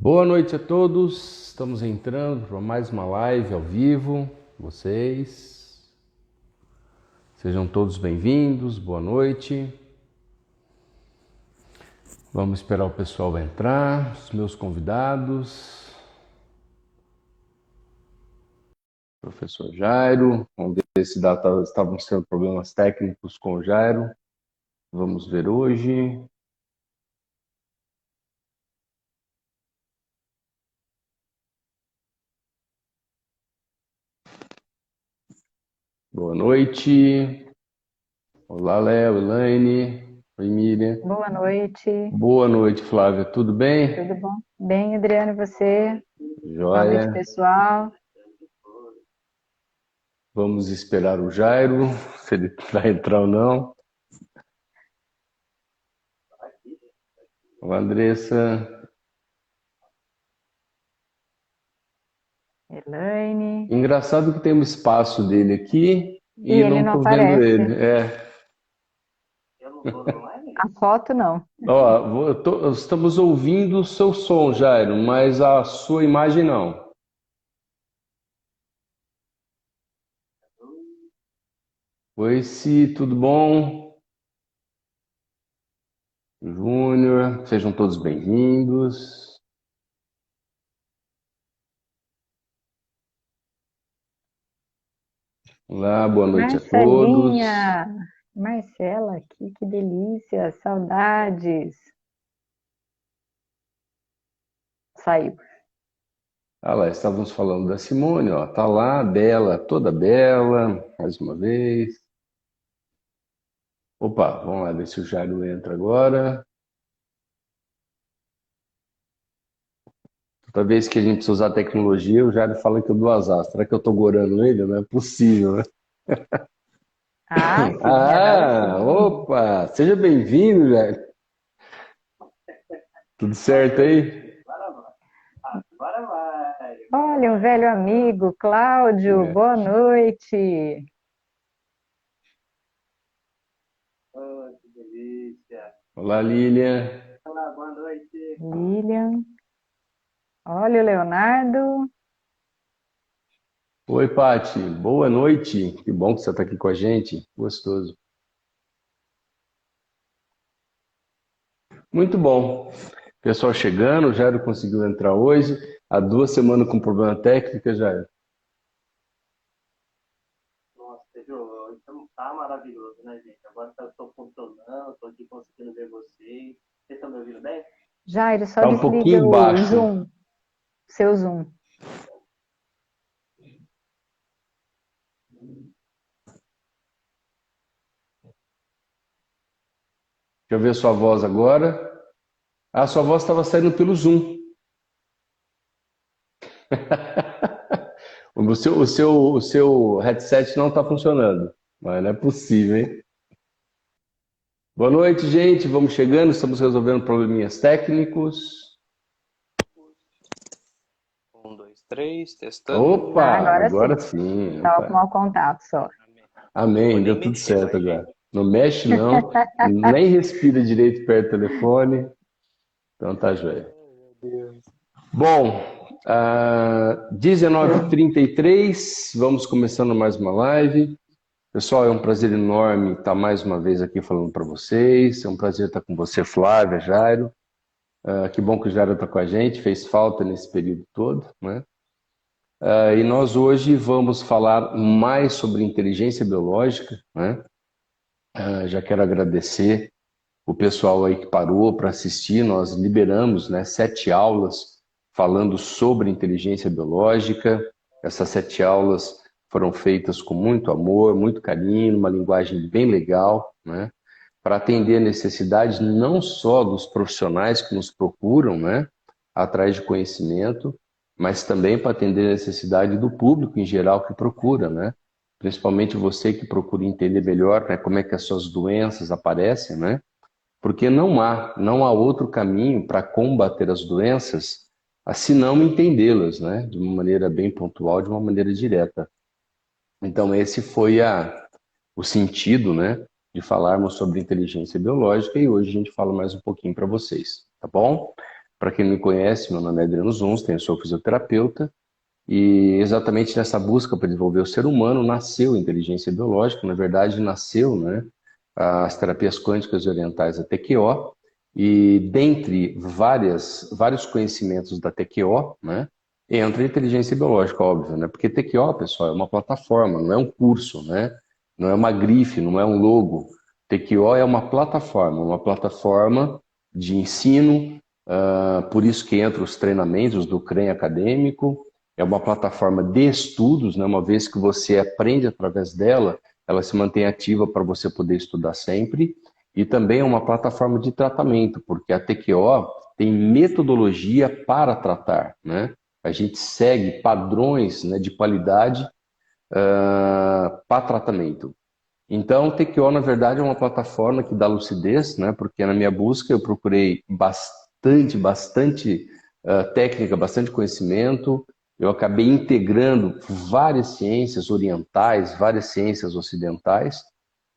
Boa noite a todos, estamos entrando para mais uma live ao vivo, vocês. Sejam todos bem-vindos, boa noite. Vamos esperar o pessoal entrar, os meus convidados. Professor Jairo, vamos ver se estavam tendo problemas técnicos com o Jairo. Vamos ver hoje. Boa noite. Olá, Léo, Elaine. Oi, Miriam. Boa noite. Boa noite, Flávia. Tudo bem? Tudo bom? Bem, Adriano, e você? Boa noite, Joia. pessoal. Vamos esperar o Jairo, se ele vai entrar ou não. O Andressa. Elaine. Engraçado que tem um espaço dele aqui E e ele não não estou vendo aparece. ele. A foto não. Ó, estamos ouvindo o seu som, Jairo, mas a sua imagem não. Oi, Si, tudo bom? Júnior, sejam todos bem-vindos. Olá, boa noite a todos. Marcelinha. Marcela aqui, que delícia. Saudades. Saiu. Ah lá, estávamos falando da Simone, ó, tá lá, bela, toda bela, mais uma vez. Opa, vamos lá ver se o Jairo entra agora. Toda vez que a gente precisa usar tecnologia, o Jairo fala que eu dou azar. Será que eu tô gorando ele? Não é possível, né? Ah, sim, agora Ah, sim. opa! Seja bem-vindo, Jairo. Tudo certo aí? Olha, um velho amigo, Cláudio. É. Boa noite. Olá, Lilian. Lilian. Olha o Leonardo. Oi, Pati. Boa noite. Que bom que você está aqui com a gente. Gostoso. Muito bom. Pessoal chegando, o Jairo conseguiu entrar hoje. Há 2 semanas com problema técnico, Jairo. Jairo, só Tá um desliga pouquinho o baixo. Zoom, seu Zoom. Deixa eu ver sua voz agora. Ah, sua voz estava saindo pelo Zoom. O seu headset não está funcionando. Mas não é possível, hein? Boa noite, gente. Vamos chegando, estamos resolvendo probleminhas técnicos. Um, dois, três, testando. Ah, Opa, agora agora sim. sim. Estava com Opa. mau contato só. Não vou Amém, nem deu tudo mexer certo mais, agora. gente. Não mexe, não. Nem respira direito perto do telefone. Então tá joia. Ai, meu Deus. Bom, 19h33, vamos começando mais uma live. Pessoal, é um prazer enorme estar mais uma vez aqui falando para vocês. É um prazer estar com você, Flávia, Jairo. Que bom que o Jairo está com a gente, fez falta nesse período todo, né? E nós hoje vamos falar mais sobre inteligência biológica, né? Já quero agradecer o pessoal aí que parou para assistir. Nós liberamos, né, 7 aulas falando sobre inteligência biológica. Essas 7 aulas foram feitas com muito amor, muito carinho, uma linguagem bem legal, né, para atender a necessidade não só dos profissionais que nos procuram, né, atrás de conhecimento, mas também para atender a necessidade do público em geral que procura, né? Principalmente você que procura entender melhor, né, como é que as suas doenças aparecem, né? Porque não há outro caminho para combater as doenças, assim não entendê-las, né? De uma maneira bem pontual, de uma maneira direta. Então esse foi o sentido, né, de falarmos sobre inteligência biológica e hoje a gente fala mais um pouquinho para vocês, tá bom? Para quem não me conhece, meu nome é Adriano Zunstein, eu sou fisioterapeuta e exatamente nessa busca para desenvolver o ser humano nasceu a inteligência biológica, na verdade nasceu, né, as terapias quânticas e orientais, a TQO, e dentre vários conhecimentos da TQO, né, entra a inteligência biológica, óbvio, né, porque TQO, pessoal, é uma plataforma, não é um curso, né, não é uma grife, não é um logo. TQO é uma plataforma de ensino, por isso que entra os treinamentos do CREM acadêmico, é uma plataforma de estudos, né? Uma vez que você aprende através dela, ela se mantém ativa para você poder estudar sempre, e também é uma plataforma de tratamento, porque a TQO tem metodologia para tratar, né? A gente segue padrões, né, de qualidade para tratamento. Então, o TQO, na verdade, é uma plataforma que dá lucidez, né? Porque na minha busca eu procurei bastante técnica, bastante conhecimento. Eu acabei integrando várias ciências orientais, várias ciências ocidentais.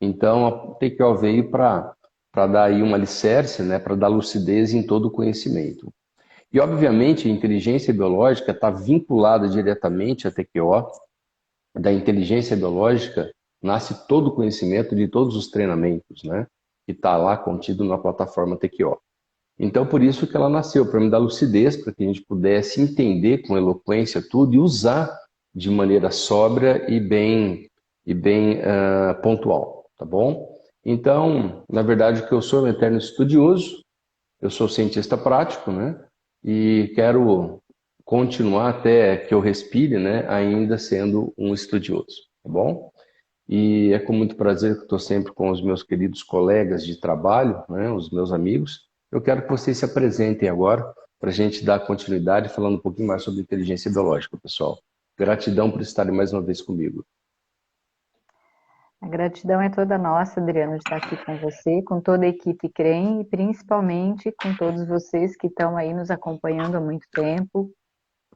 Então, a TQO veio para dar aí um alicerce, né? Para dar lucidez em todo o conhecimento. E, obviamente, a inteligência biológica está vinculada diretamente à TQO. Da inteligência biológica nasce todo o conhecimento de todos os treinamentos, né? Que está lá contido na plataforma TQO. Então, por isso que ela nasceu, para me dar lucidez, para que a gente pudesse entender com eloquência tudo e usar de maneira sóbria e bem pontual, tá bom? Então, na verdade, o que eu sou um eterno estudioso, eu sou cientista prático, né? E quero continuar até que eu respire, né? Ainda sendo um estudioso, tá bom? E é com muito prazer que estou sempre com os meus queridos colegas de trabalho, né? Os meus amigos. Eu quero que vocês se apresentem agora para a gente dar continuidade falando um pouquinho mais sobre inteligência biológica, pessoal. Gratidão por estarem mais uma vez comigo. A gratidão é toda nossa, Adriano, de estar aqui com você, com toda a equipe CREM e principalmente com todos vocês que estão aí nos acompanhando há muito tempo.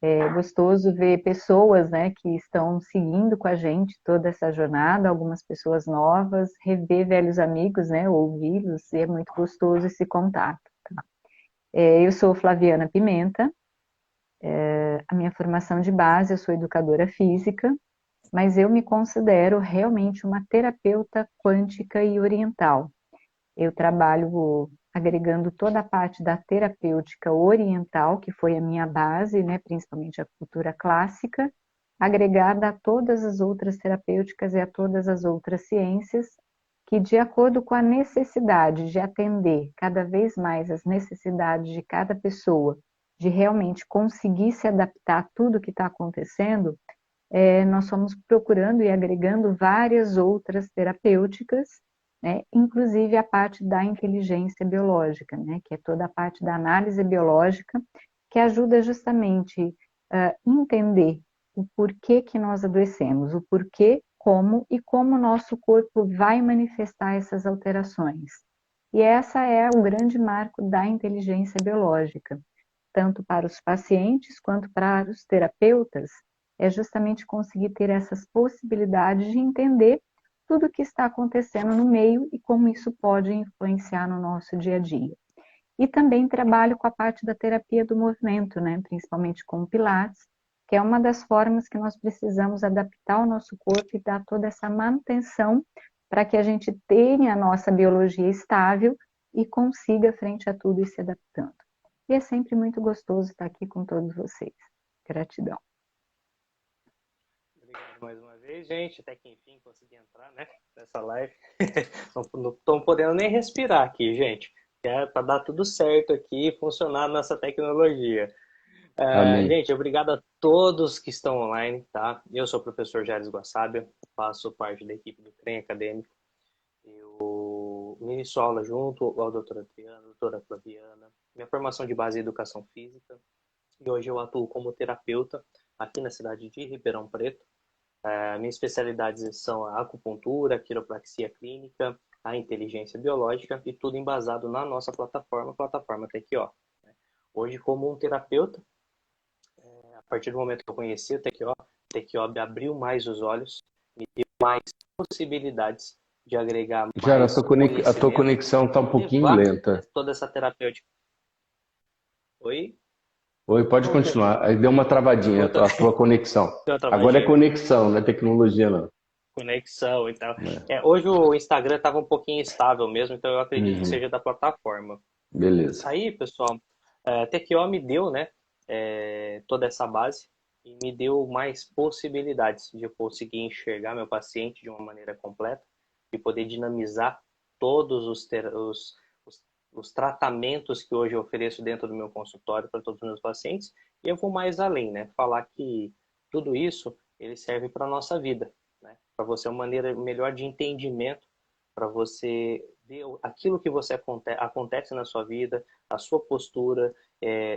É gostoso ver pessoas, né, que estão seguindo com a gente toda essa jornada, algumas pessoas novas, rever velhos amigos, né, ouvi-los, e é muito gostoso esse contato. Tá? Eu sou Flaviana Pimenta, a minha formação de base, eu sou educadora física, mas eu me considero realmente uma terapeuta quântica e oriental. Eu trabalho agregando toda a parte da terapêutica oriental, que foi a minha base, né, principalmente a cultura clássica, agregada a todas as outras terapêuticas e a todas as outras ciências, que de acordo com a necessidade de atender cada vez mais as necessidades de cada pessoa, de realmente conseguir se adaptar a tudo que está acontecendo, nós fomos procurando e agregando várias outras terapêuticas, né, inclusive a parte da inteligência biológica, né, que é toda a parte da análise biológica, que ajuda justamente a entender o porquê que nós adoecemos, o porquê, como e como o nosso corpo vai manifestar essas alterações. E essa é o grande marco da inteligência biológica, tanto para os pacientes quanto para os terapeutas, é justamente conseguir ter essas possibilidades de entender tudo o que está acontecendo no meio e como isso pode influenciar no nosso dia a dia. E também trabalho com a parte da terapia do movimento, né? Principalmente com o Pilates, que é uma das formas que nós precisamos adaptar o nosso corpo e dar toda essa manutenção para que a gente tenha a nossa biologia estável e consiga, frente a tudo, ir se adaptando. E é sempre muito gostoso estar aqui com todos vocês. Gratidão. Obrigado mais uma vez, gente. Até que enfim consegui entrar, né, nessa live. Não estou podendo nem respirar aqui, gente. É para dar tudo certo aqui, funcionar nossa tecnologia. Gente, obrigado a todos que estão online, tá? Eu sou o professor Jaires Guassabia, faço parte da equipe do CREM Acadêmico. Eu ministro aula junto ao doutora Adriana, doutora Flaviana. Minha formação de base é educação física. E hoje eu atuo como terapeuta aqui na cidade de Ribeirão Preto. Minhas especialidades são a acupuntura, a quiropraxia clínica, a inteligência biológica e tudo embasado na nossa plataforma TQO. Hoje, como um terapeuta, a partir do momento que eu conheci o TQO me abriu mais os olhos, me deu mais possibilidades de agregar mais Jairo, a tua conexão está um pouquinho lenta. toda essa terapêutica. Oi? Oi, pode continuar. Aí deu uma travadinha Outra, a tua conexão. outra Agora é travadinha. conexão, não é tecnologia, não. Conexão e tal. É. Hoje o Instagram estava um pouquinho instável mesmo, então eu acredito que Uhum. seja da plataforma. Beleza. Aí, pessoal, a TQO me deu, né, toda essa base e me deu mais possibilidades de eu conseguir enxergar meu paciente de uma maneira completa, de poder dinamizar todos os tratamentos que hoje eu ofereço dentro do meu consultório para todos os meus pacientes. E eu vou mais além, né, falar que tudo isso ele serve para a nossa vida, né, para você uma maneira melhor de entendimento, para você ver aquilo que você acontece na sua vida, a sua postura,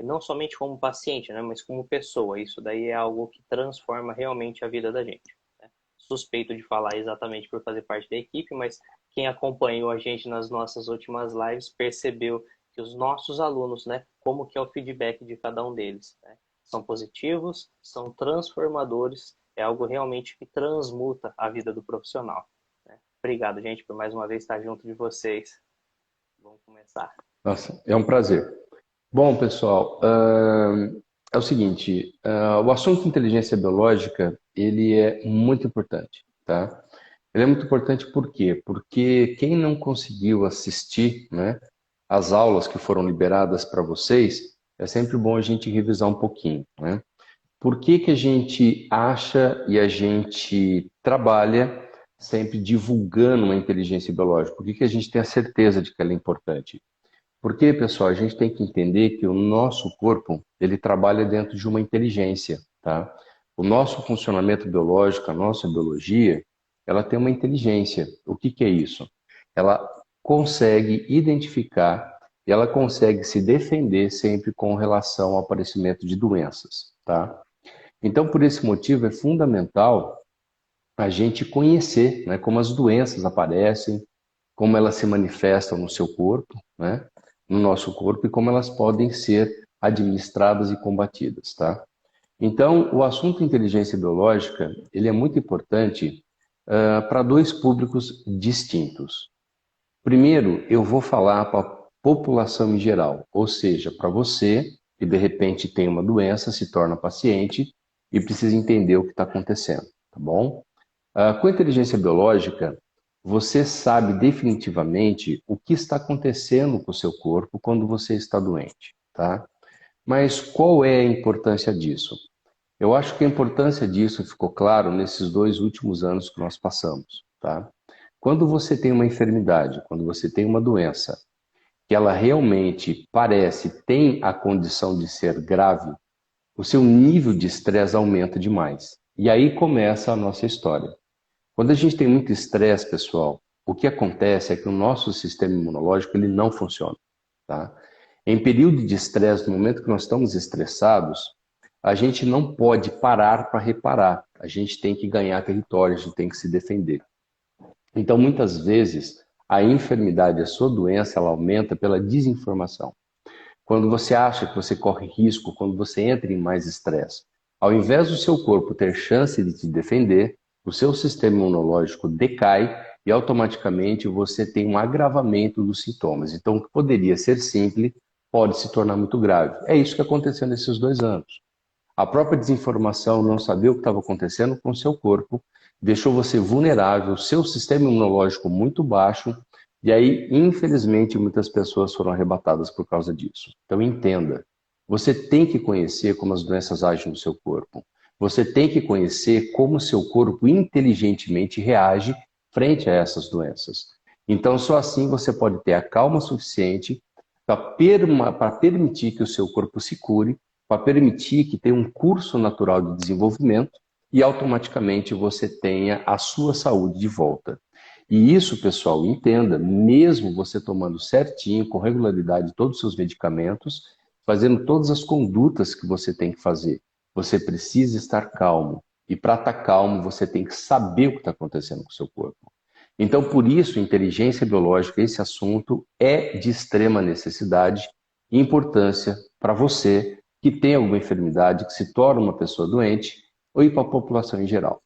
não somente como paciente, né, mas como pessoa. Isso daí é algo que transforma realmente a vida da gente, né? Suspeito de falar exatamente por fazer parte da equipe, mas quem acompanhou a gente nas nossas últimas lives percebeu que os nossos alunos, né, como que é o feedback de cada um deles, né? São positivos, são transformadores, é algo realmente que transmuta a vida do profissional, né? Obrigado, gente, por mais uma vez estar junto de vocês. Vamos começar. Nossa, é um prazer. Bom, pessoal, é o seguinte, o assunto inteligência biológica, ele é muito importante, tá? Ele é muito importante por quê? Porque quem não conseguiu assistir, né, as aulas que foram liberadas para vocês, é sempre bom a gente revisar um pouquinho, né? Por que que a gente acha e a gente trabalha sempre divulgando uma inteligência biológica? Por que que a gente tem a certeza de que ela é importante? Porque, pessoal, a gente tem que entender que o nosso corpo, ele trabalha dentro de uma inteligência, tá? O nosso funcionamento biológico, a nossa biologia, ela tem uma inteligência. O que que é isso? Ela consegue identificar e ela consegue se defender sempre com relação ao aparecimento de doenças, tá? Então, por esse motivo, é fundamental a gente conhecer, né, como as doenças aparecem, como elas se manifestam no seu corpo, né, no nosso corpo, e como elas podem ser administradas e combatidas, tá? Então, o assunto inteligência biológica, ele é muito importante para dois públicos distintos. Primeiro, eu vou falar para a população em geral, ou seja, para você que de repente tem uma doença, se torna paciente e precisa entender o que está acontecendo, tá bom? Com a inteligência biológica, você sabe definitivamente o que está acontecendo com o seu corpo quando você está doente, tá? Mas qual é a importância disso? Eu acho que a importância disso ficou claro nesses 2 últimos anos que nós passamos, tá? Quando você tem uma enfermidade, quando você tem uma doença, que ela realmente parece, tem a condição de ser grave, o seu nível de estresse aumenta demais. E aí começa a nossa história. Quando a gente tem muito estresse, pessoal, o que acontece é que o nosso sistema imunológico ele não funciona, tá? Em período de estresse, no momento que nós estamos estressados, a gente não pode parar para reparar. A gente tem que ganhar território, a gente tem que se defender. Então, muitas vezes, a enfermidade, a sua doença, ela aumenta pela desinformação. Quando você acha que você corre risco, quando você entra em mais estresse, ao invés do seu corpo ter chance de te defender, o seu sistema imunológico decai e automaticamente você tem um agravamento dos sintomas. Então, o que poderia ser simples pode se tornar muito grave. É isso que aconteceu nesses 2 anos. A própria desinformação, não saber o que estava acontecendo com o seu corpo, deixou você vulnerável, seu sistema imunológico muito baixo, e aí, infelizmente, muitas pessoas foram arrebatadas por causa disso. Então, entenda, você tem que conhecer como as doenças agem no seu corpo. Você tem que conhecer como o seu corpo inteligentemente reage frente a essas doenças. Então, só assim você pode ter a calma suficiente para permitir que o seu corpo se cure, para permitir que tenha um curso natural de desenvolvimento e automaticamente você tenha a sua saúde de volta. E isso, pessoal, entenda, mesmo você tomando certinho, com regularidade, todos os seus medicamentos, fazendo todas as condutas que você tem que fazer, você precisa estar calmo. E para estar calmo, você tem que saber o que está acontecendo com o seu corpo. Então, por isso, inteligência biológica, esse assunto é de extrema necessidade e importância para você que tem alguma enfermidade, que se torna uma pessoa doente, ou para a população em geral.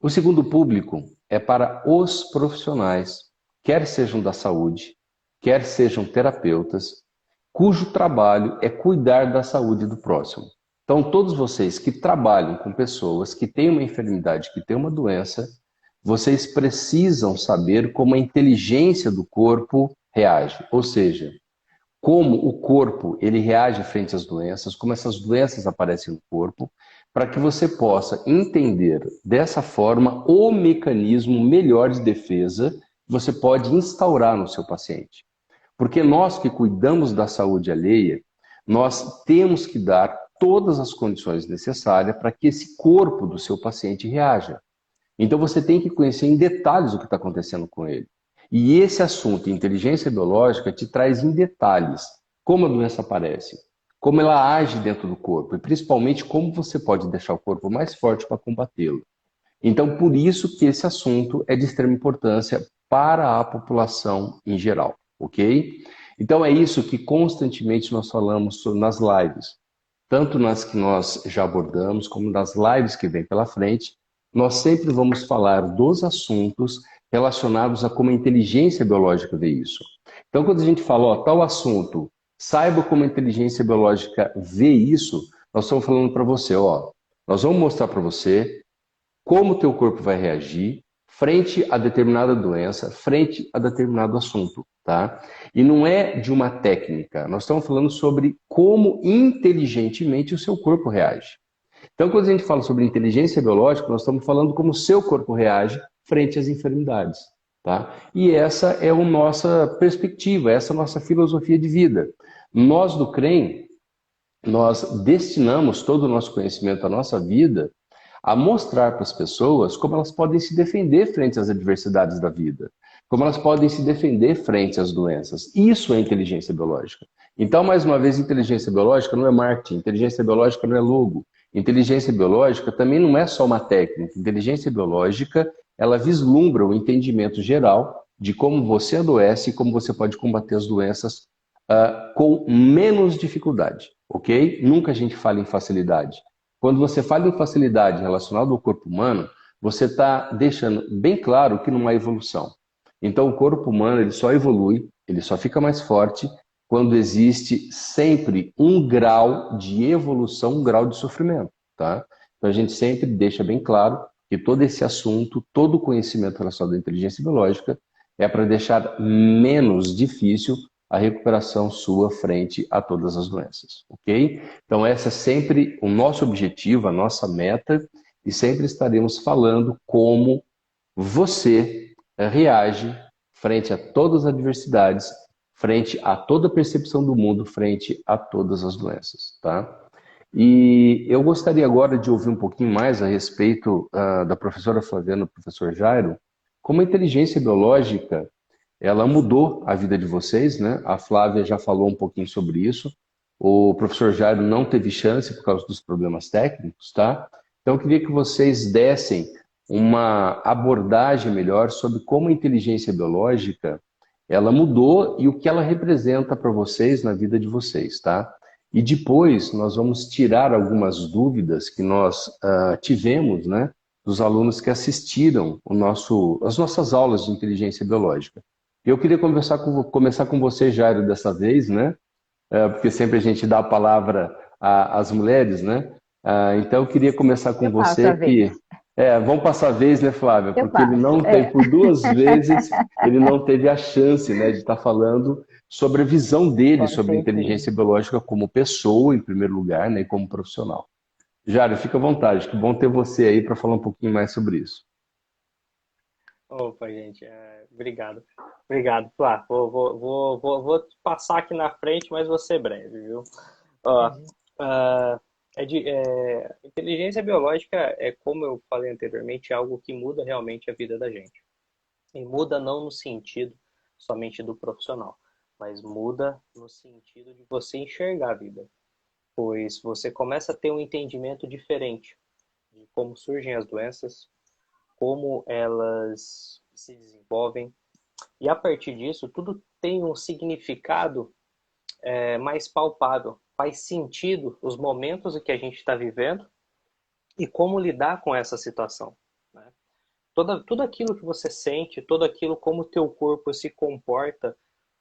O segundo público é para os profissionais, quer sejam da saúde, quer sejam terapeutas, cujo trabalho é cuidar da saúde do próximo. Então, todos vocês que trabalham com pessoas que têm uma enfermidade, que têm uma doença, vocês precisam saber como a inteligência do corpo reage. Ou seja, como o corpo ele reage frente às doenças, como essas doenças aparecem no corpo, para que você possa entender dessa forma o mecanismo melhor de defesa que você pode instaurar no seu paciente. Porque nós que cuidamos da saúde alheia, nós temos que dar todas as condições necessárias para que esse corpo do seu paciente reaja. Então você tem que conhecer em detalhes o que está acontecendo com ele. E esse assunto, inteligência biológica, te traz em detalhes como a doença aparece, como ela age dentro do corpo e principalmente como você pode deixar o corpo mais forte para combatê-lo. Então, por isso que esse assunto é de extrema importância para a população em geral, ok? Então é isso que constantemente nós falamos nas lives, tanto nas que nós já abordamos, como nas lives que vêm pela frente, nós sempre vamos falar dos assuntos relacionados a como a inteligência biológica vê isso. Então, quando a gente fala, ó, tal assunto, saiba como a inteligência biológica vê isso, nós estamos falando para você, ó, nós vamos mostrar para você como o teu corpo vai reagir frente a determinada doença, frente a determinado assunto, tá? E não é de uma técnica, nós estamos falando sobre como inteligentemente o seu corpo reage. Então, quando a gente fala sobre inteligência biológica, nós estamos falando como o seu corpo reage frente às enfermidades, tá? E essa é a nossa perspectiva, essa é a nossa filosofia de vida. Nós do CREM, nós destinamos todo o nosso conhecimento, a nossa vida, a mostrar para as pessoas como elas podem se defender frente às adversidades da vida, como elas podem se defender frente às doenças. Isso é inteligência biológica. Então, mais uma vez, inteligência biológica não é marketing, inteligência biológica não é logo. Inteligência biológica também não é só uma técnica. Inteligência biológica, ela vislumbra o entendimento geral de como você adoece e como você pode combater as doenças com menos dificuldade, ok? Nunca a gente fala em facilidade. Quando você fala em facilidade relacionada ao corpo humano, você está deixando bem claro que não há evolução. Então, o corpo humano ele só evolui, ele só fica mais forte quando existe sempre um grau de evolução, um grau de sofrimento, tá? Então, a gente sempre deixa bem claro que todo esse assunto, todo o conhecimento relacionado à inteligência biológica é para deixar menos difícil a recuperação sua frente a todas as doenças, ok? Então, esse é sempre o nosso objetivo, a nossa meta, e sempre estaremos falando como você reage frente a todas as adversidades, frente a toda a percepção do mundo, frente a todas as doenças, tá? E eu gostaria agora de ouvir um pouquinho mais a respeito da professora Flaviana, do professor Jairo, como a inteligência biológica ela mudou a vida de vocês, né? A Flávia já falou um pouquinho sobre isso. O professor Jairo não teve chance por causa dos problemas técnicos, tá? Então eu queria que vocês dessem uma abordagem melhor sobre como a inteligência biológica ela mudou e o que ela representa para vocês na vida de vocês, tá? E depois nós vamos tirar algumas dúvidas que nós tivemos, né, dos alunos que assistiram as nossas aulas de inteligência biológica. Eu queria começar com você, Jairo, dessa vez, né? Porque sempre a gente dá a palavra às mulheres, né? Então eu queria começar com Eu passo a você vez. vamos passar a vez, né, Flávia? Eu Porque ele passo. não tem, por duas vezes, ele não teve a chance, né, de estar falando sobre a visão dele Com sobre certeza. inteligência biológica como pessoa, em primeiro lugar, né, e como profissional. Jairo, fica à vontade, que bom ter você aí para falar um pouquinho mais sobre isso. Opa, gente, obrigado. Obrigado, Flá. Vou passar aqui na frente, mas vou ser breve, viu? Ó, ah, inteligência biológica é, como eu falei anteriormente, algo que muda realmente a vida da gente. E muda não no sentido somente do profissional, mas muda no sentido de você enxergar a vida. Pois você começa a ter um entendimento diferente de como surgem as doenças, como elas se desenvolvem. E a partir disso, tudo tem um significado mais palpável. Faz sentido os momentos em que a gente está vivendo e como lidar com essa situação. Né? Tudo aquilo que você sente, tudo aquilo como o teu corpo se comporta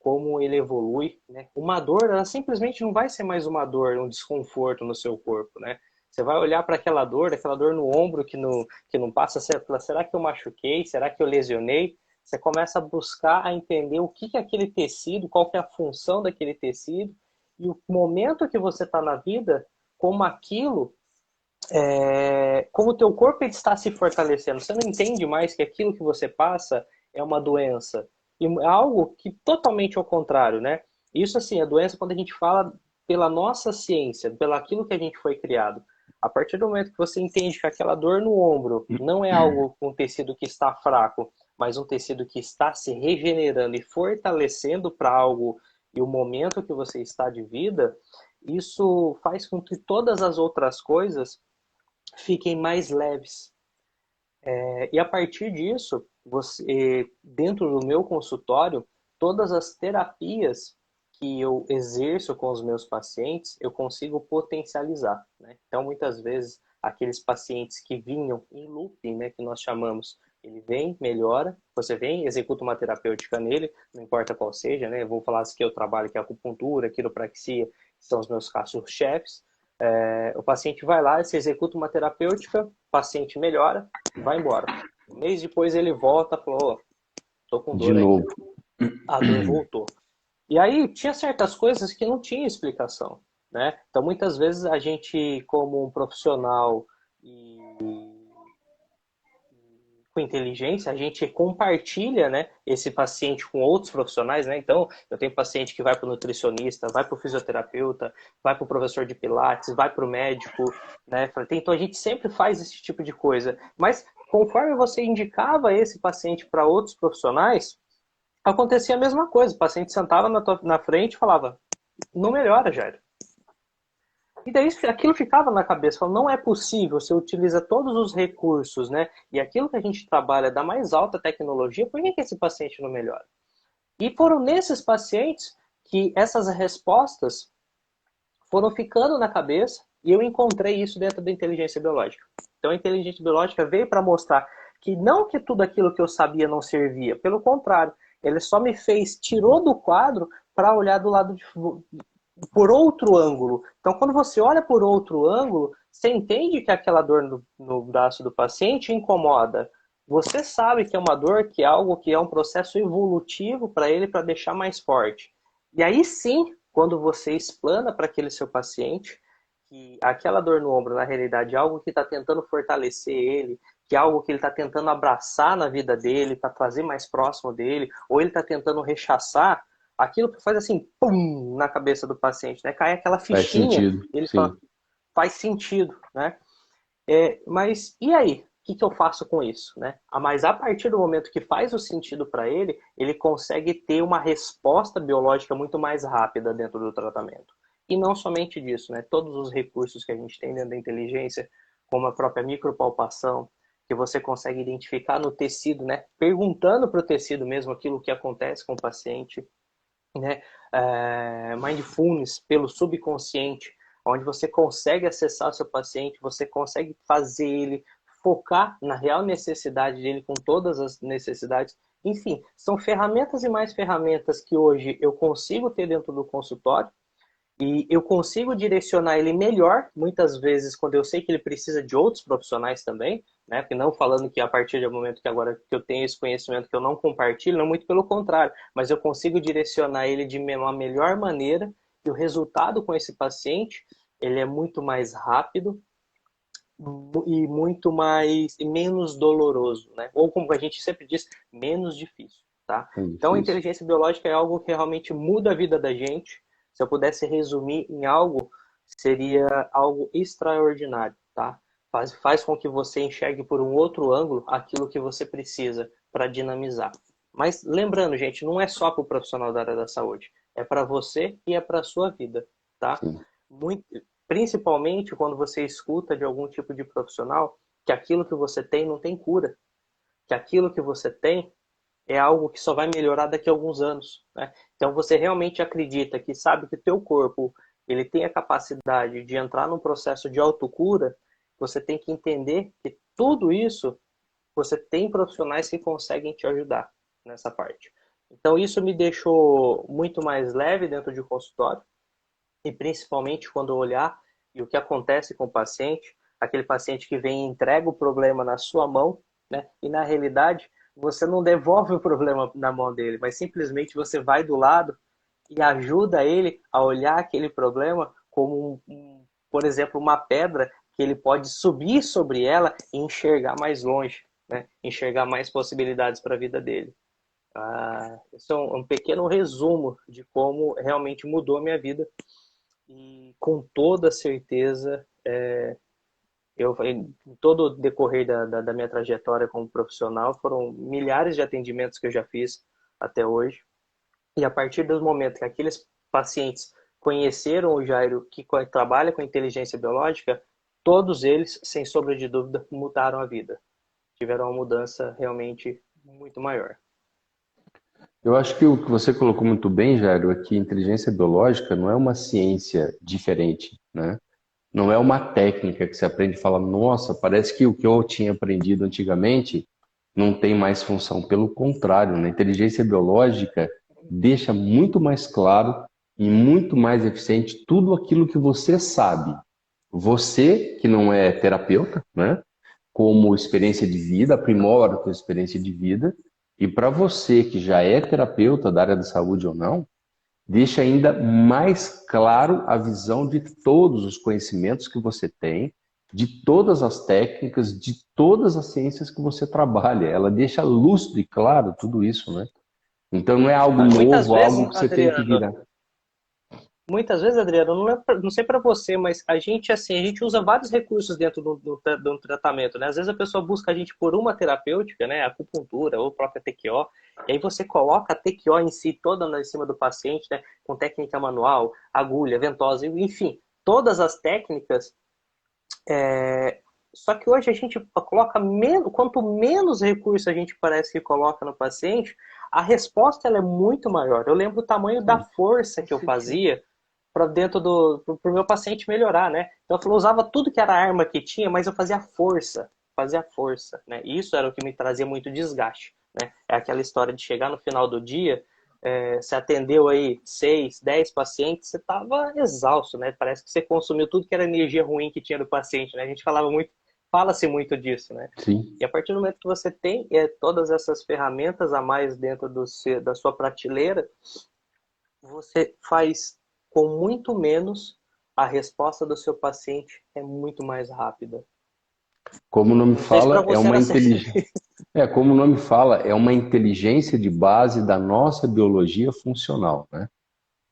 como ele evolui, né? Uma dor, ela simplesmente não vai ser mais uma dor, um desconforto no seu corpo, né? Você vai olhar para aquela dor no ombro que não passa, será que eu machuquei? Será que eu lesionei? Você começa a buscar a entender o que é aquele tecido, qual que é a função daquele tecido, e o momento que você está na vida, como aquilo, como o teu corpo está se fortalecendo. Você não entende mais que aquilo que você passa é uma doença. E é algo que totalmente ao contrário, né? Isso, assim, a doença quando a gente fala pela nossa ciência, pelo aquilo que a gente foi criado. A partir do momento que você entende que aquela dor no ombro não é algo com um tecido que está fraco, mas um tecido que está se regenerando e fortalecendo para algo e o momento que você está de vida, isso faz com que todas as outras coisas fiquem mais leves. E a partir disso, dentro do meu consultório, todas as terapias que eu exerço com os meus pacientes, eu consigo potencializar, né? Então, muitas vezes, aqueles pacientes que vinham em looping, né, que nós chamamos, ele vem, melhora, você vem, executa uma terapêutica nele, não importa qual seja, né? Eu vou falar que eu trabalho, que é acupuntura, quiropraxia, que são os meus casos-chefes. O paciente vai lá, se executa uma terapêutica, o paciente melhora, vai embora. Um mês depois ele volta e falou, tô com De dor novo. ainda. A dor voltou. E aí tinha certas coisas que não tinha explicação, né? Então muitas vezes a gente, como um profissional com inteligência, a gente compartilha, né, esse paciente com outros profissionais, né? Então, eu tenho paciente que vai para o nutricionista, vai para o fisioterapeuta, vai para o professor de pilates, vai para o médico, né? Então, a gente sempre faz esse tipo de coisa. Mas, conforme você indicava esse paciente para outros profissionais, acontecia a mesma coisa. O paciente sentava na frente e falava, não melhora, Jair. E daí aquilo ficava na cabeça, falando, não é possível, você utiliza todos os recursos, né? E aquilo que a gente trabalha da mais alta tecnologia, por que esse paciente não melhora? E foram nesses pacientes que essas respostas foram ficando na cabeça e eu encontrei isso dentro da inteligência biológica. Então a inteligência biológica veio para mostrar que não que tudo aquilo que eu sabia não servia, pelo contrário, ele só me tirou do quadro para olhar do lado por outro ângulo. Então, quando você olha por outro ângulo, você entende que aquela dor no braço do paciente incomoda. Você sabe que é uma dor, que é algo que é um processo evolutivo para ele, para deixar mais forte. E aí sim, quando você explana para aquele seu paciente que aquela dor no ombro, na realidade, é algo que está tentando fortalecer ele, que é algo que ele está tentando abraçar na vida dele, para trazer mais próximo dele, ou ele está tentando rechaçar, aquilo faz assim, pum, na cabeça do paciente, né? Cai aquela fichinha, Faz sentido, ele sim. fala, faz sentido, né? Mas e aí? O que eu faço com isso, né? Mas a partir do momento que faz o sentido para ele, ele consegue ter uma resposta biológica muito mais rápida dentro do tratamento. E não somente disso, né? Todos os recursos que a gente tem dentro da inteligência, como a própria micropalpação, que você consegue identificar no tecido, né? Perguntando para o tecido mesmo aquilo que acontece com o paciente, né? Mindfulness pelo subconsciente, onde você consegue acessar o seu paciente, você consegue fazer ele focar na real necessidade dele, com todas as necessidades. Enfim, são ferramentas e mais ferramentas que hoje eu consigo ter dentro do consultório e eu consigo direcionar ele melhor, muitas vezes, quando eu sei que ele precisa de outros profissionais também, né? Porque não falando que a partir do momento que agora que eu tenho esse conhecimento que eu não compartilho, não, muito pelo contrário, mas eu consigo direcionar ele de uma melhor maneira e o resultado com esse paciente, ele é muito mais rápido e muito mais, e menos doloroso, né? Ou como a gente sempre diz, menos difícil, tá? Então a inteligência biológica é algo que realmente muda a vida da gente. Se eu pudesse resumir em algo, seria algo extraordinário, tá? Faz com que você enxergue por um outro ângulo aquilo que você precisa para dinamizar. Mas lembrando, gente, não é só para o profissional da área da saúde. É para você e é para a sua vida, tá? Principalmente quando você escuta de algum tipo de profissional que aquilo que você tem não tem cura. Que aquilo que você tem é algo que só vai melhorar daqui a alguns anos, né? Então você realmente acredita que sabe que o teu corpo ele tem a capacidade de entrar num processo de autocura, você tem que entender que tudo isso você tem profissionais que conseguem te ajudar nessa parte. Então isso me deixou muito mais leve dentro de consultório, e principalmente quando eu olhar e o que acontece com o paciente, aquele paciente que vem e entrega o problema na sua mão, né? E na realidade você não devolve o problema na mão dele, mas simplesmente você vai do lado e ajuda ele a olhar aquele problema como, por exemplo, uma pedra que ele pode subir sobre ela e enxergar mais longe, né? Enxergar mais possibilidades para a vida dele. Isso é um pequeno resumo de como realmente mudou a minha vida e com toda certeza em todo o decorrer da minha trajetória como profissional foram milhares de atendimentos que eu já fiz até hoje. E a partir do momento que aqueles pacientes conheceram o Jairo que trabalha com inteligência biológica, todos eles, sem sombra de dúvida, mudaram a vida. Tiveram uma mudança realmente muito maior. Eu acho que o que você colocou muito bem, Jairo, é que inteligência biológica não é uma ciência diferente, né? Não é uma técnica que você aprende e fala, nossa, parece que o que eu tinha aprendido antigamente não tem mais função. Pelo contrário, na inteligência biológica deixa muito mais claro e muito mais eficiente tudo aquilo que você sabe. Você, que não é terapeuta, né? Como experiência de vida, aprimora a tua experiência de vida. E para você que já é terapeuta da área da saúde ou não, deixa ainda mais claro a visão de todos os conhecimentos que você tem, de todas as técnicas, de todas as ciências que você trabalha. Ela deixa lúcido e claro tudo isso, né? Então não é algo Muitas novo, vezes, algo que você tem que Adriano, virar. Muitas vezes, Adriano, não sei para você, mas a gente assim, a gente usa vários recursos dentro do tratamento, né? Às vezes a pessoa busca a gente por uma terapêutica, né? Acupuntura ou própria TQO, e aí você coloca a TQO em si toda em cima do paciente, né? Com técnica manual, agulha, ventosa, enfim, todas as técnicas. Só que hoje a gente coloca menos, quanto menos recurso a gente parece que coloca no paciente, a resposta ela é muito maior. Eu lembro o tamanho da força que eu fazia para dentro pro meu paciente melhorar, né? Então eu usava tudo que era arma que tinha, mas eu fazia força, né? E isso era o que me trazia muito desgaste, né? É aquela história de chegar no final do dia, você atendeu aí 6, 10 pacientes, você estava exausto, né? Parece que você consumiu tudo que era energia ruim que tinha do paciente, né? A gente fala-se muito disso, né? Sim. E a partir do momento que você tem todas essas ferramentas a mais dentro da sua prateleira, você faz com muito menos, a resposta do seu paciente é muito mais rápida. Como o nome Não sei se para fala, é você uma era assim. inteligência. Como o nome fala, é uma inteligência de base da nossa biologia funcional, né?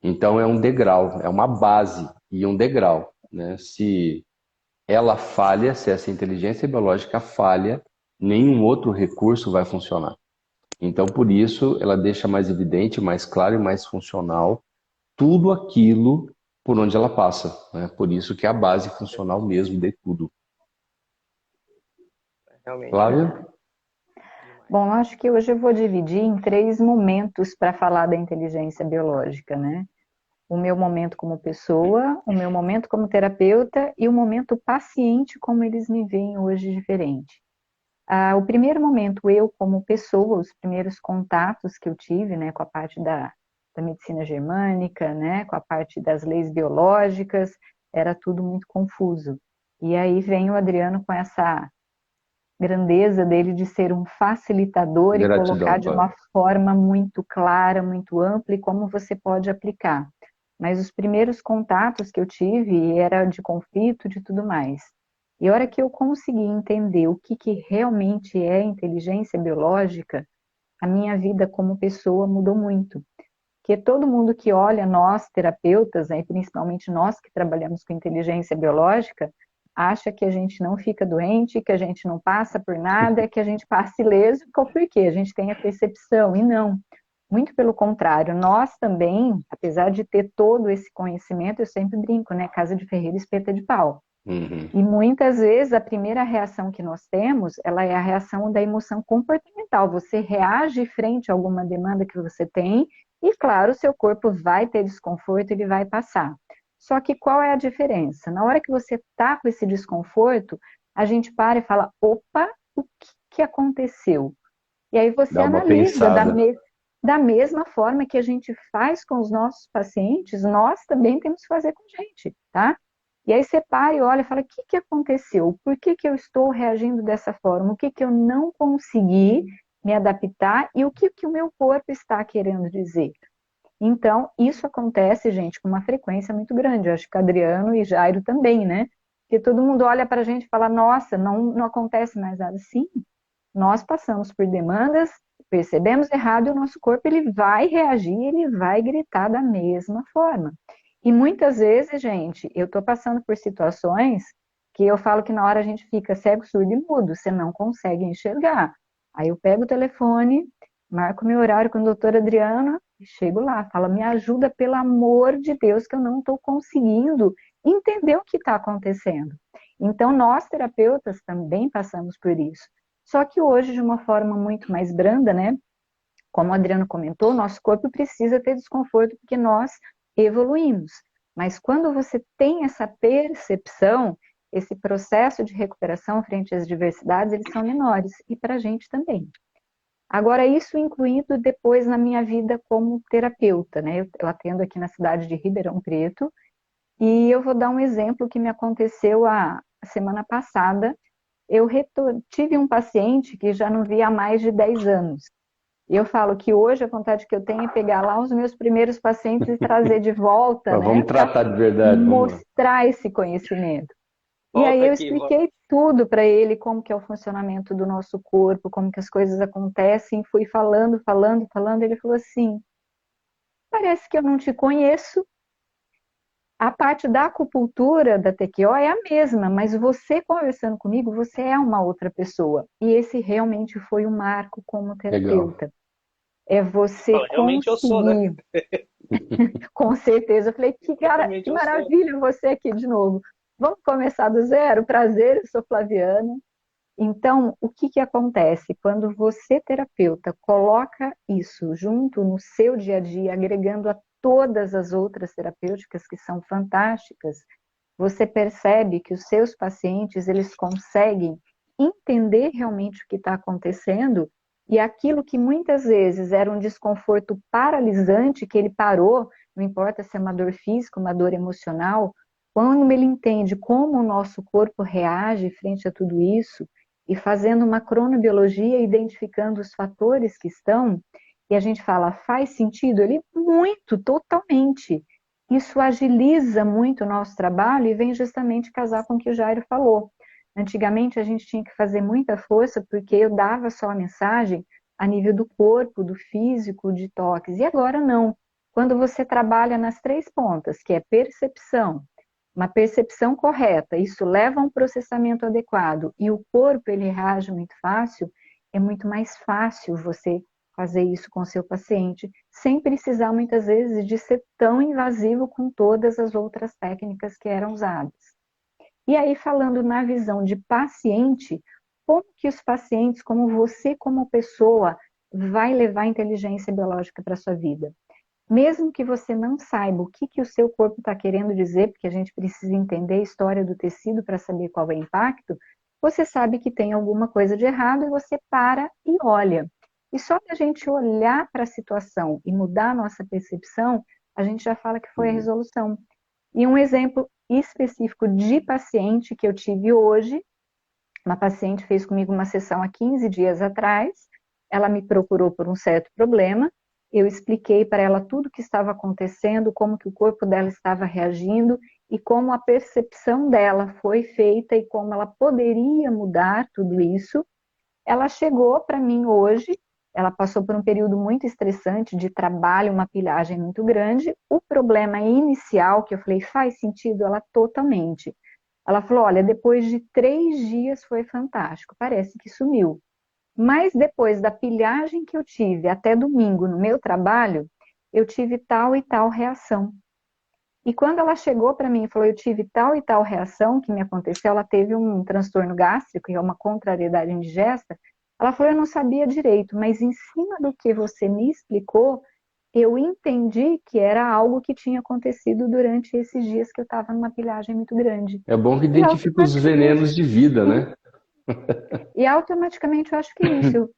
Então é um degrau, é uma base e um degrau, né? Se ela falha, se essa inteligência biológica falha, nenhum outro recurso vai funcionar. Então, por isso, ela deixa mais evidente, mais claro e mais funcional tudo aquilo por onde ela passa, né? Por isso que é a base funcional mesmo de tudo. Realmente. Flávia? Bom, eu acho que hoje eu vou dividir em 3 momentos para falar da inteligência biológica, né? O meu momento como pessoa, o meu momento como terapeuta e o momento paciente, como eles me veem hoje diferente. O primeiro momento, eu como pessoa, os primeiros contatos que eu tive, né, com a parte da medicina germânica, né, com a parte das leis biológicas, era tudo muito confuso. E aí vem o Adriano com essa grandeza dele de ser um facilitador e colocar Gratidão, de uma Flávia. forma muito clara, muito ampla e como você pode aplicar. Mas os primeiros contatos que eu tive era de conflito, de tudo mais. E a hora que eu consegui entender o que realmente é inteligência biológica, a minha vida como pessoa mudou muito. Porque todo mundo que olha nós, terapeutas, né, e principalmente nós que trabalhamos com inteligência biológica, acha que a gente não fica doente, que a gente não passa por nada, que a gente passa ileso, porque a gente tem a percepção, e não. Muito pelo contrário, nós também, apesar de ter todo esse conhecimento, eu sempre brinco, né? Casa de ferreiro, espeta de pau. Uhum. E muitas vezes a primeira reação que nós temos, ela é a reação da emoção comportamental. Você reage frente a alguma demanda que você tem e, claro, o seu corpo vai ter desconforto, ele vai passar. Só que qual é a diferença? Na hora que você está com esse desconforto, a gente para e fala, opa, o que aconteceu? E aí você Dá uma analisa pensada. Da mesma forma que a gente faz com os nossos pacientes, nós também temos que fazer com a gente, tá? E aí você para e olha e fala, o que que aconteceu? Por que que eu estou reagindo dessa forma? O que que eu não consegui me adaptar e o que que o meu corpo está querendo dizer? Então, isso acontece, gente, com uma frequência muito grande. Eu acho que Adriano e Jairo também, né? Porque todo mundo olha para a gente e fala, nossa, não acontece mais nada. Sim, nós passamos por demandas, percebemos errado e o nosso corpo ele vai reagir, ele vai gritar da mesma forma. E muitas vezes, gente, eu estou passando por situações que eu falo que na hora a gente fica cego, surdo e mudo, você não consegue enxergar. Aí eu pego o telefone, marco meu horário com a doutora Adriana e chego lá, falo, me ajuda pelo amor de Deus que eu não estou conseguindo entender o que está acontecendo. Então, nós terapeutas também passamos por isso. Só que hoje, de uma forma muito mais branda, né? Como o Adriano comentou, nosso corpo precisa ter desconforto porque nós evoluímos. Mas quando você tem essa percepção, esse processo de recuperação frente às diversidades, eles são menores. E para a gente também. Agora, isso incluído depois na minha vida como terapeuta, né? Eu atendo aqui na cidade de Ribeirão Preto e eu vou dar um exemplo que me aconteceu a semana passada. Eu tive um paciente que já não via há mais de 10 anos. E eu falo que hoje a vontade que eu tenho é pegar lá os meus primeiros pacientes e trazer de volta, Mas né? vamos tratar de verdade, vamos lá. Mostrar esse conhecimento. E aí Volta eu aqui, volta. expliquei tudo para ele, como que é o funcionamento do nosso corpo, como que as coisas acontecem. Fui falando. Ele falou assim, parece que eu não te conheço. A parte da acupuntura, da TQO, é a mesma, mas você conversando comigo, você é uma outra pessoa. E esse realmente foi um marco como Legal. terapeuta. É você Realmente eu sou, né? conseguir, com certeza. Eu falei, Realmente que eu sou. maravilha você aqui de novo. Vamos começar do zero? Prazer, eu sou Flaviana. Então, o que que acontece? Quando você, terapeuta, coloca isso junto no seu dia a dia, agregando a todas as outras terapêuticas que são fantásticas, você percebe que os seus pacientes, eles conseguem entender realmente o que está acontecendo e aquilo que muitas vezes era um desconforto paralisante, que ele parou, não importa se é uma dor física, uma dor emocional, quando ele entende como o nosso corpo reage frente a tudo isso, e fazendo uma cronobiologia, identificando os fatores que estão, e a gente fala, faz sentido? Ele muito, totalmente. Isso agiliza muito o nosso trabalho e vem justamente casar com o que o Jairo falou. Antigamente a gente tinha que fazer muita força porque eu dava só a mensagem a nível do corpo, do físico, de toques. E agora não. Quando você trabalha nas três pontas, que é percepção, uma percepção correta, isso leva a um processamento adequado e o corpo ele reage muito fácil, é muito mais fácil você fazer isso com o seu paciente, sem precisar muitas vezes de ser tão invasivo com todas as outras técnicas que eram usadas. E aí falando na visão de paciente, como que os pacientes, como você como pessoa, vai levar a inteligência biológica para a sua vida? Mesmo que você não saiba o que, que o seu corpo está querendo dizer, porque a gente precisa entender a história do tecido para saber qual é o impacto, você sabe que tem alguma coisa de errado e você para e olha. E só da gente olhar para a situação e mudar a nossa percepção, a gente já fala que foi a resolução. E um exemplo específico de paciente que eu tive hoje, uma paciente fez comigo uma sessão há 15 dias atrás, ela me procurou por um certo problema, eu expliquei para ela tudo o que estava acontecendo, como que o corpo dela estava reagindo e como a percepção dela foi feita e como ela poderia mudar tudo isso. Ela chegou para mim hoje, ela passou por um período muito estressante de trabalho, uma pilhagem muito grande. O problema inicial, que eu falei, faz sentido, ela totalmente. Ela falou, olha, depois de 3 dias foi fantástico, parece que sumiu. Mas depois da pilhagem que eu tive até domingo no meu trabalho, eu tive tal e tal reação. E quando ela chegou para mim e falou, eu tive tal e tal reação que me aconteceu, ela teve um transtorno gástrico e uma contrariedade indigesta, ela falou, eu não sabia direito, mas em cima do que você me explicou, eu entendi que era algo que tinha acontecido durante esses dias que eu estava numa pilhagem muito grande. É bom que E identifica os venenos de vida, né? E automaticamente eu acho que isso,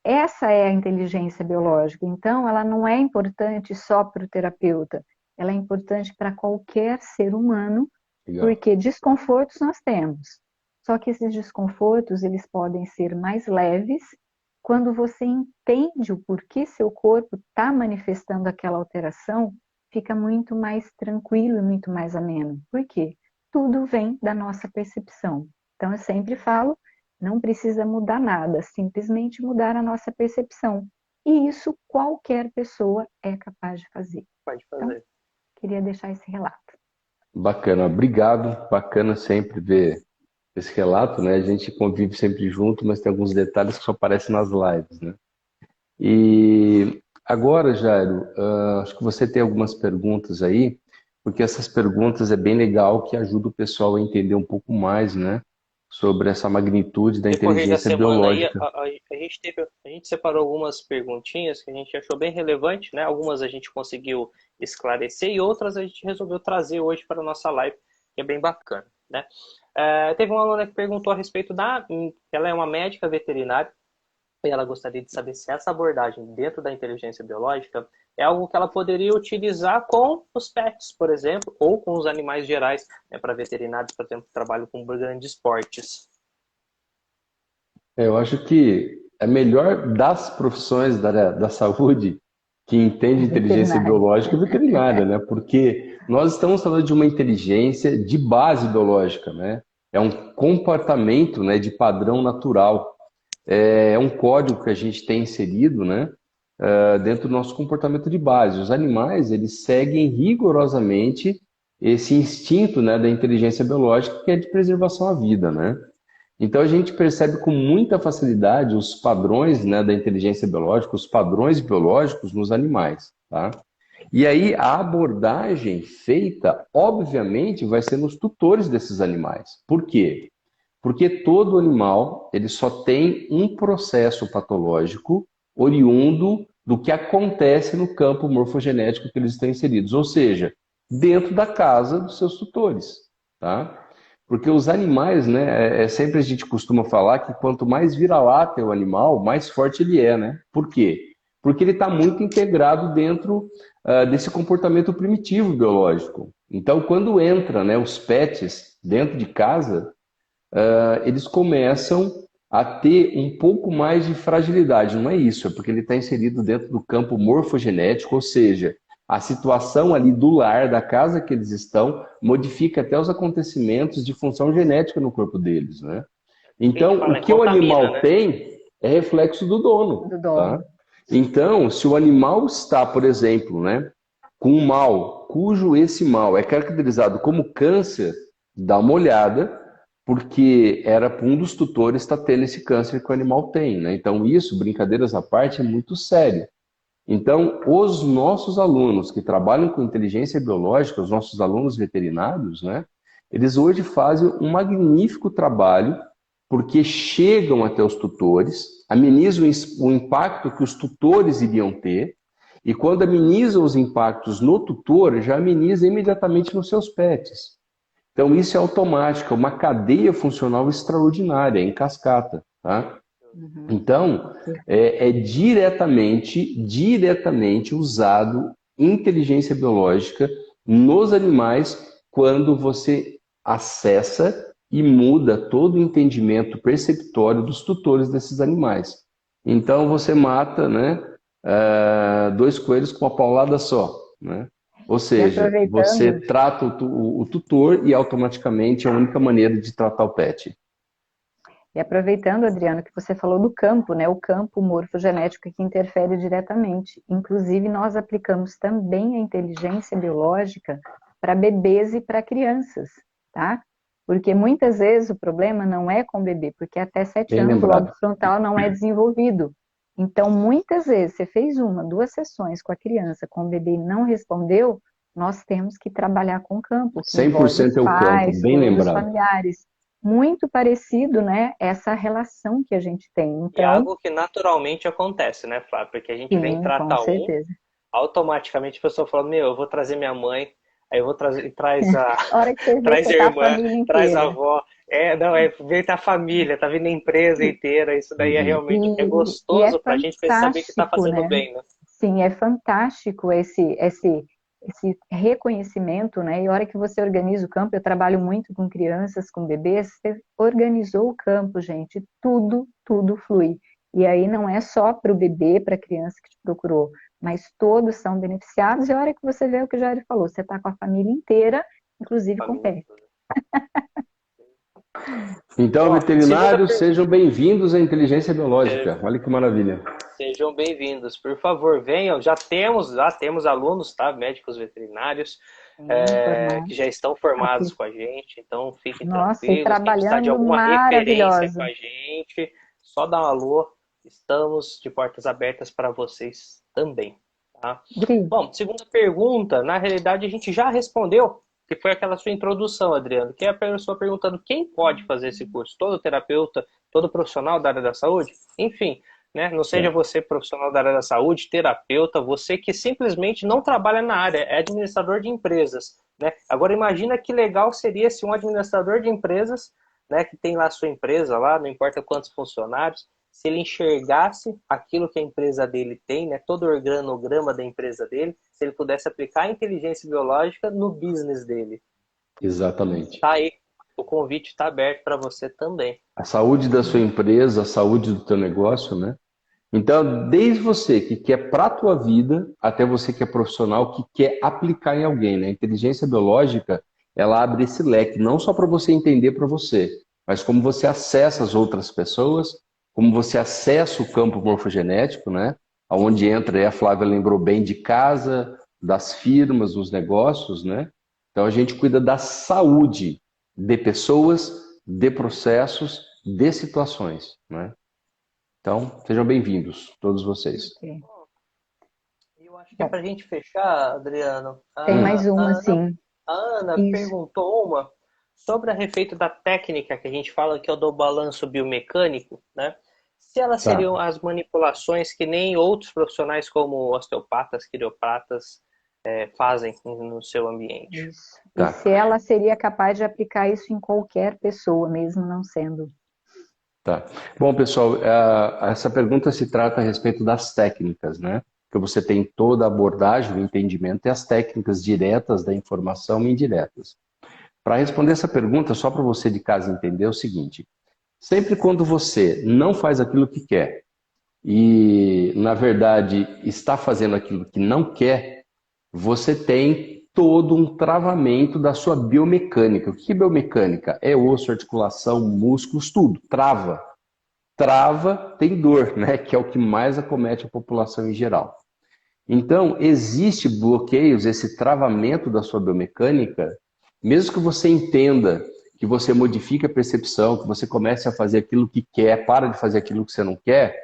essa é a inteligência biológica. Então, ela não é importante só para o terapeuta, ela é importante para qualquer ser humano, Legal. porque desconfortos nós temos. Só que esses desconfortos, eles podem ser mais leves quando você entende o porquê seu corpo está manifestando aquela alteração, fica muito mais tranquilo e muito mais ameno. Por quê? Tudo vem da nossa percepção. Então, eu sempre falo, não precisa mudar nada, simplesmente mudar a nossa percepção. E isso qualquer pessoa é capaz de fazer. Pode Então, fazer. queria deixar esse relato. Bacana, obrigado. Bacana sempre ver esse relato, né? A gente convive sempre junto, mas tem alguns detalhes que só aparecem nas lives, né? E agora, Jairo, acho que você tem algumas perguntas aí, porque essas perguntas é bem legal que ajuda o pessoal a entender um pouco mais, né? Sobre essa magnitude da Decorrer da inteligência semana aí, biológica. a gente separou algumas perguntinhas que a gente achou bem relevante, né? Algumas a gente conseguiu esclarecer e outras a gente resolveu trazer hoje para a nossa live, que é bem bacana, né? Teve uma aluna que perguntou a respeito ela é uma médica veterinária, e ela gostaria de saber se essa abordagem dentro da inteligência biológica é algo que ela poderia utilizar com os pets, por exemplo, ou com os animais gerais, né, para veterinários, por exemplo, que trabalham com grandes portes. Eu acho que é melhor das profissões da área da saúde que entende inteligência Veterinária. biológica e veterinária, né? Porque nós estamos falando de uma inteligência de base biológica, né? É um comportamento, né, de padrão natural. É um código que a gente tem inserido, né, dentro do nosso comportamento de base. Os animais, eles seguem rigorosamente esse instinto, né, da inteligência biológica, que é de preservação à vida, né? Então a gente percebe com muita facilidade os padrões, né, da inteligência biológica, os padrões biológicos nos animais, tá? E aí a abordagem feita, obviamente, vai ser nos tutores desses animais. Por quê? Porque todo animal, ele só tem um processo patológico oriundo do que acontece no campo morfogenético que eles estão inseridos, ou seja, dentro da casa dos seus tutores, tá? Porque os animais, né, sempre a gente costuma falar que quanto mais vira-lata é o animal, mais forte ele é, né? Por quê? Porque ele está muito integrado dentro desse comportamento primitivo biológico. Então, quando entra, né, os pets dentro de casa, eles começam a ter um pouco mais de fragilidade. Não é isso, é porque ele está inserido dentro do campo morfogenético, ou seja, a situação ali do lar, da casa que eles estão, modifica até os acontecimentos de função genética no corpo deles, né? A gente Então, fala, o que o contamina, animal né? tem é reflexo do dono, Do tá? dono. Então, se o animal está, por exemplo, né, com um mal, cujo esse mal é caracterizado como câncer, dá uma olhada, porque era para um dos tutores estar tendo esse câncer que o animal tem, né? Então, isso, brincadeiras à parte, é muito sério. Então, os nossos alunos que trabalham com inteligência biológica, os nossos alunos veterinários, né? Eles hoje fazem um magnífico trabalho, porque chegam até os tutores, amenizam o impacto que os tutores iriam ter, e quando amenizam os impactos no tutor, já ameniza imediatamente nos seus pets. Então, isso é automático, é uma cadeia funcional extraordinária, em cascata, tá? Uhum. Então, é diretamente usado inteligência biológica nos animais quando você acessa e muda todo o entendimento perceptório dos tutores desses animais. Então, você mata, né, dois coelhos com uma paulada só, né? Ou E seja, você aproveitando, trata o tutor e automaticamente é a única maneira de tratar o pet. Adriano, que você falou do campo, né? O campo morfogenético que interfere diretamente. Inclusive, nós aplicamos também a inteligência biológica para bebês e para crianças, tá? Porque muitas vezes o problema não é com o bebê, porque até 7 Bem anos o lobo lembrado. frontal não é desenvolvido. Então, muitas vezes, você fez 1, 2 sessões com a criança, com o bebê e não respondeu, nós temos que trabalhar com o campo, que envolve 100% os é o campo, pais, bem todos os lembrado. familiares. Muito parecido, né, essa relação que a gente tem. E é Então, algo que naturalmente acontece, né, Flávio? Porque a gente vem sim, com tratar um, certeza. automaticamente a pessoa fala, meu, eu vou trazer minha mãe, aí eu vou trazer, traz a, A hora que você vê, traz você a tá a irmã, família traz a inteira. avó. Não, é ver a família, tá vendo a empresa inteira, isso daí é Uhum. realmente é E é gostoso pra gente saber que tá fantástico, fazendo né? bem, né? Sim, é fantástico esse reconhecimento, né? E a hora que você organiza o campo, eu trabalho muito com crianças, com bebês, você organizou o campo, gente, tudo flui. E aí não é só para o bebê, para a criança que te procurou, mas todos são beneficiados. E a hora que você vê o que o Jair falou, você está com a família inteira, inclusive com Família pet. toda. Então, Ó, segunda veterinários, pergunta. sejam bem-vindos à inteligência biológica. Olha que maravilha. Sejam bem-vindos, por favor, venham. Já temos alunos, tá? Médicos veterinários, Sim, que formado. já estão formados com a gente, então fiquem Nossa, e tranquilos. Quem precisar de trabalhando alguma referência com maravilhosa. a gente, só dá um alô. Estamos de portas abertas para vocês também, tá? Dri, Bom, segunda pergunta, na realidade a gente já respondeu, que foi aquela sua introdução, Adriano, que é a pessoa perguntando quem pode fazer esse curso, todo terapeuta, todo profissional da área da saúde, enfim, né? Não seja É. você profissional da área da saúde, terapeuta, você que simplesmente não trabalha na área, é administrador de empresas, né? Agora imagina que legal seria se um administrador de empresas, né, que tem lá a sua empresa lá, não importa quantos funcionários, se ele enxergasse aquilo que a empresa dele tem, né, todo o organograma da empresa dele, se ele pudesse aplicar a inteligência biológica no business dele. Exatamente. Tá aí, o convite está aberto para você também. A saúde da sua empresa, a saúde do teu negócio, né? Então, desde você que quer para a tua vida, até você que é profissional, que quer aplicar em alguém, né? A inteligência biológica, ela abre esse leque, não só para você entender para você, mas como você acessa as outras pessoas, como você acessa o campo morfogenético, né? Onde entra, aí a Flávia lembrou bem de casa, das firmas, dos negócios, né? Então, a gente cuida da saúde de pessoas, de processos, de situações, né? Então, sejam bem-vindos, todos vocês. ok. Eu acho que é Bom, para a gente fechar, Adriano. tem mais A uma, Ana, sim. a Ana Isso. perguntou uma sobre a respeito da técnica que a gente fala que é o do balanço biomecânico, né? Se elas seriam Tá, as manipulações que nem outros profissionais como osteopatas, quiropratas fazem no seu ambiente. Isso. E tá, se ela seria capaz de aplicar isso em qualquer pessoa, mesmo não sendo. tá. Bom, pessoal, essa pergunta se trata a respeito das técnicas, né? Que você tem toda a abordagem, o entendimento e as técnicas diretas da informação e indiretas. Para responder essa pergunta, só para você de casa entender é o seguinte: sempre quando você não faz aquilo que quer e, na verdade, está fazendo aquilo que não quer, você tem todo um travamento da sua biomecânica. O que é biomecânica? É osso, articulação, músculos, tudo. Trava. Trava, tem dor, né? Que é o que mais acomete a população em geral. Então, existe bloqueios, esse travamento da sua biomecânica, mesmo que você entenda, que você modifique a percepção, que você comece a fazer aquilo que quer, para de fazer aquilo que você não quer,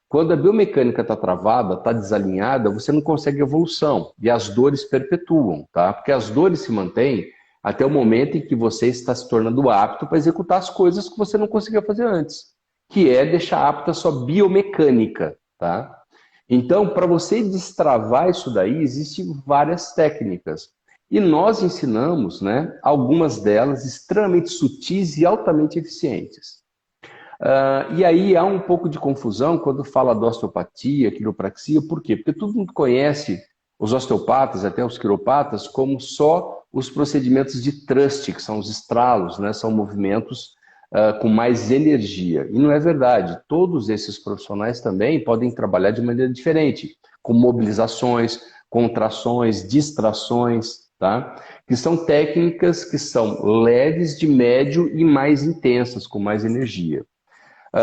quando a biomecânica está travada, está desalinhada, você não consegue evolução e as dores perpetuam, tá? Porque as dores se mantêm até o momento em que você está se tornando apto para executar as coisas que você não conseguia fazer antes, que é deixar apta a sua biomecânica, tá? Então, para você destravar isso daí, existem várias técnicas. E nós ensinamos, né, algumas delas extremamente sutis e altamente eficientes. E aí há um pouco de confusão quando fala de osteopatia, quiropraxia, por quê? Porque todo mundo conhece os osteopatas, até os quiropatas, como só os procedimentos de thrust, que são os estralos, né? São movimentos com mais energia. E não é verdade. Todos esses profissionais também podem trabalhar de maneira diferente, com mobilizações, contrações, distrações, tá? Que são técnicas que são leves, de médio e mais intensas, com mais energia.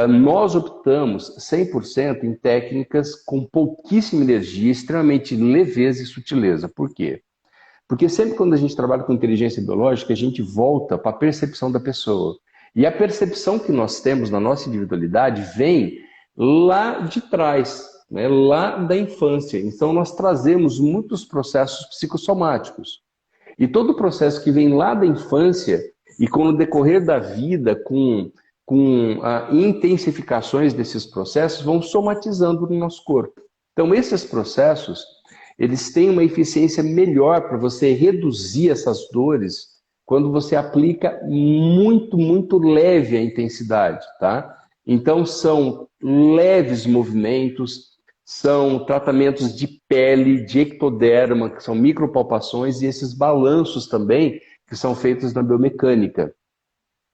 Nós optamos 100% em técnicas com pouquíssima energia, extremamente leveza e sutileza. Por quê? Porque sempre quando a gente trabalha com inteligência biológica, a gente volta para a percepção da pessoa. E a percepção que nós temos na nossa individualidade vem lá de trás, né? Lá da infância. Então nós trazemos muitos processos psicossomáticos. E todo o processo que vem lá da infância e com o decorrer da vida, com intensificações desses processos, vão somatizando no nosso corpo. Então, esses processos, eles têm uma eficiência melhor para você reduzir essas dores quando você aplica muito, muito leve a intensidade, tá? Então, são leves movimentos, são tratamentos de pele, de ectoderma, que são micropalpações, e esses balanços também, que são feitos na biomecânica.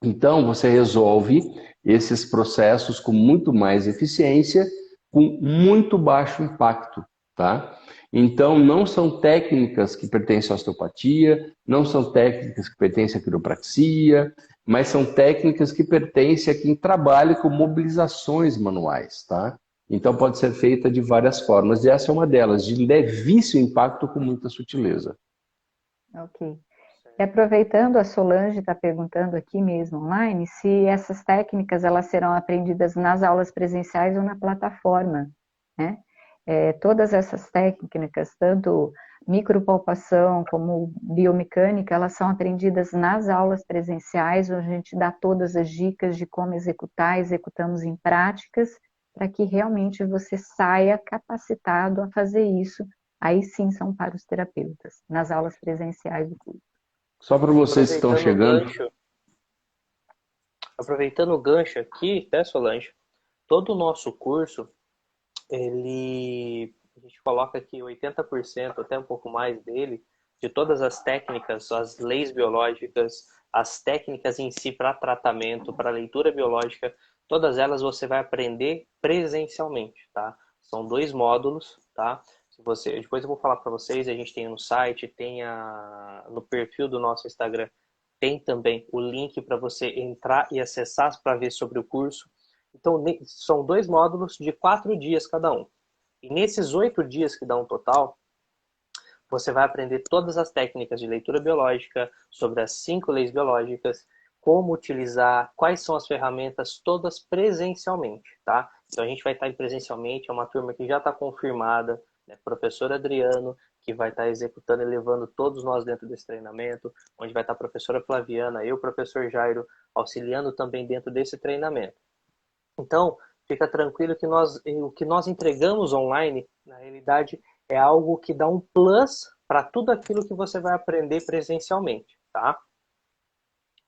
Então, você resolve esses processos com muito mais eficiência, com muito baixo impacto, tá? Então, não são técnicas que pertencem à osteopatia, não são técnicas que pertencem à quiropraxia, mas são técnicas que pertencem a quem trabalha com mobilizações manuais, tá? Então, pode ser feita de várias formas, e essa é uma delas, de levíssimo impacto com muita sutileza. Ok. E aproveitando, a Solange está perguntando aqui mesmo online se essas técnicas elas serão aprendidas nas aulas presenciais ou na plataforma, né? Todas essas técnicas, tanto micropalpação como biomecânica, elas são aprendidas nas aulas presenciais, onde a gente dá todas as dicas de como executar, executamos em práticas, para que realmente você saia capacitado a fazer isso. Aí sim são para os terapeutas, nas aulas presenciais do curso. Só para vocês que estão Aproveitando o chegando, gancho, aproveitando o gancho aqui, né, Solange? Todo o nosso curso, a gente coloca aqui 80%, até um pouco mais dele, de todas as técnicas, as leis biológicas, as técnicas em si para tratamento, para leitura biológica, todas elas você vai aprender presencialmente, tá? São 2 módulos, tá? Depois eu vou falar para vocês, a gente tem no site, no perfil do nosso Instagram, tem também o link para você entrar e acessar para ver sobre o curso. Então, são 2 módulos de 4 dias cada um. E nesses 8 dias que dá um total, você vai aprender todas as técnicas de leitura biológica, sobre as 5 leis biológicas, como utilizar, quais são as ferramentas, todas presencialmente, tá? Então a gente vai estar presencialmente, é uma turma que já está confirmada, né? Professor Adriano, que vai estar executando e levando todos nós dentro desse treinamento, onde vai estar a professora Flaviana, eu, professor Jairo, auxiliando também dentro desse treinamento. Então, fica tranquilo que o que nós entregamos online, na realidade, é algo que dá um plus para tudo aquilo que você vai aprender presencialmente, tá?